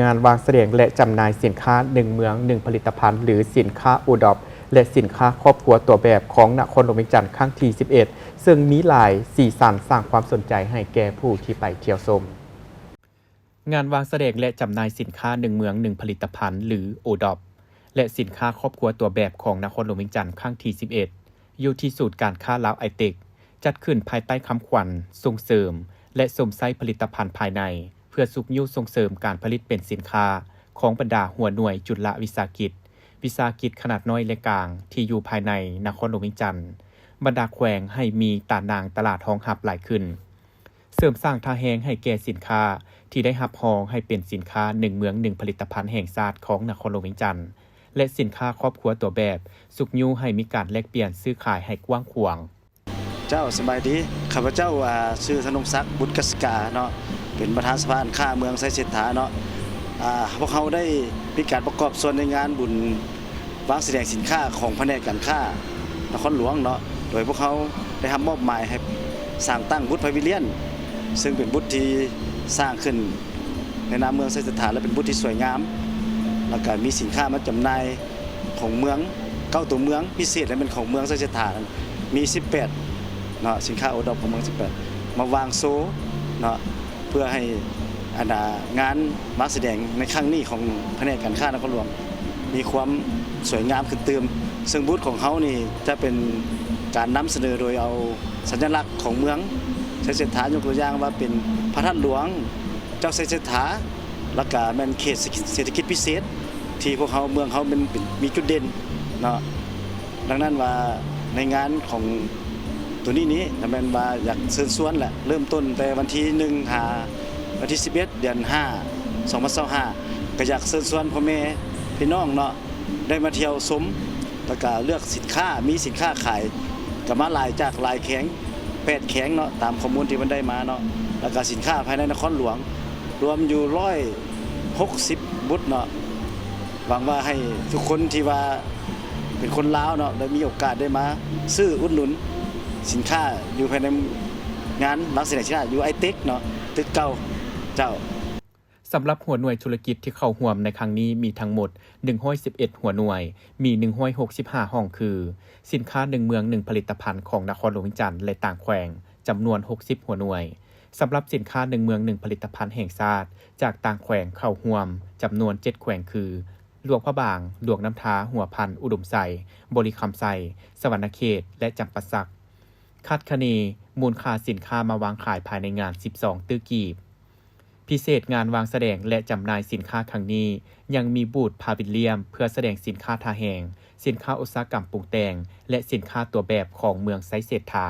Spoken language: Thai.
งานวางแสดงและจำหน่ายสินค้า1เมือง1ผลิตภัณฑ์หรือสินค้าโอดอปและสินค้าครอบครัวตัวแบบของนครหลวงเวียงจันทร์ครั้งที่11ซึ่งมีหลายสีสันสร้างความสนใจให้แก่ผู้ที่ไปเที่ยวชมงานวางแสดงและจำหน่ายสินค้า1เมือง1ผลิตภัณฑ์หรือโอดอปและสินค้าครอบครัวตัวแบบของนครหลวงเวียงจันทร์ครั้งที่11อยู่ที่ศูนย์การค้าลาวไอเทคจัดขึ้นภายใต้คำขวัญส่งเสริมและสมไซผลิตภัณฑ์ภายในเพื่อสุขยุส่งเสริมการผลิตเป็นสินค้าของบรรดาหัวหน่วยจุลวิสาหกิจขนาดน้อยและกลางที่อยู่ภายในนครหลวงเวียงจันทร์บรรดาแขวงให้มีตานางตลาดห้องหับหลายขึ้นเสริมสร้างท่าแหงให้แก่สินค้าที่ได้หับหองให้เป็นสินค้า1เมือง1ผลิตภัณฑ์แห่งชาติของนครหลวงเวียงจันทร์และสินค้าครอบครัวตัวแบบสุขยุให้มีการแลกเปลี่ยนซื้อขายให้กว้างขวางเจ้าสบายดีข้าพเจ้าชื่อธนงศักดิ์บุตรกสิกาเนาะเป็นประธานสภาค้าเมืองไซเศรษฐาเนาะพวกเขาได้มีการประกอบส่วนในงานบุญวางแสดงสินค้าของแผนกการค้านครหลวงเนาะโดยพวกเขาได้รับมอบหมายให้สร้างตั้งบูธพาวิเลียนซึ่งเป็นบูธที่สร้างขึ้นในนามเมืองไซเศรษฐาและเป็นบูธที่สวยงามแล้วก็มีสินค้ามาจำหน่ายของเมือง9ตัวเมืองพิเศษและเป็นของเมืองไซเศรษฐามี18เนาะสินค้าโอดอปของเมือง18มาวางโซเนาะเพื่อให้งานมาแสดงในครั้งนี้ของแผนกการค้านครหลวงมีความสวยงามขึ้นเติมซึ่งบูธของเขานี่จะเป็นการนำเสนอโดยเอาสัญลักษณ์ของเมืองไซเศรษฐายกตัวอย่างว่าเป็นพระธาตุหลวงเจ้าไซเศรษฐาและก็แม่นเขตเศรษฐกิจพิเศษที่พวกเขาเมืองเขาเป็นมีจุดเด่นเนาะดังนั้นว่าในงานของตัวนี้แม่นว่าอยากเชิญชวนแหละเริ่มต้นแต่วันที่1 วันที่11 เดือน 5 2025ก็อยากเชิญชวนพ่อแม่พี่น้องเนาะได้มาเที่ยวชมแล้วก็เลือกสินค้ามีสินค้าขายก็มาหลายจากหลายแข็ง8แข็งเนาะตามข้อมูลที่มันได้มาเนาะแล้วก็สินค้าภายในนครหลวงรวมอยู่160บูธเนาะหวังว่าให้ทุกคนที่ว่าเป็นคนลาวเนาะได้มีโอกาสได้มาซื้ออุดหนุนสินค้าอยู่ภายในงานวางแสดงสินค้าอยู่ไอเทคเนาะตึกเก่าเจ้าสำหรับหัวหน่วยธุรกิจที่เข้าร่วมในครั้งนี้มีทั้งหมด111หัวหน่วยมี165ห้องคือสินค้า1เมือง1ผลิตภัณฑ์ของนครหลวงเวียงจันทร์และต่างแขวงจำนวน60หัวหน่วยสำหรับสินค้า1เมือง1ผลิตภัณฑ์แห่งชาติจากต่างแขวงเข้าร่วมจำนวน7แขวงคือหลวงพระบางหลวงน้ำท้าหัวพันอุดมไซบริคำไซสวรรณเขตและจำปาสักคาดคะเนมูลค่าสินค้ามาวางขายภายในงาน12ตื้อกีบพิเศษงานวางแสดงและจำหน่ายสินค้าครั้งนี้ยังมีบูธพาวิลเลียมเพื่อแสดงสินค้าท่าแหงสินค้าอุตสาหกรรมปรุงแต่งและสินค้าตัวแบบของเมืองไซเศรษฐา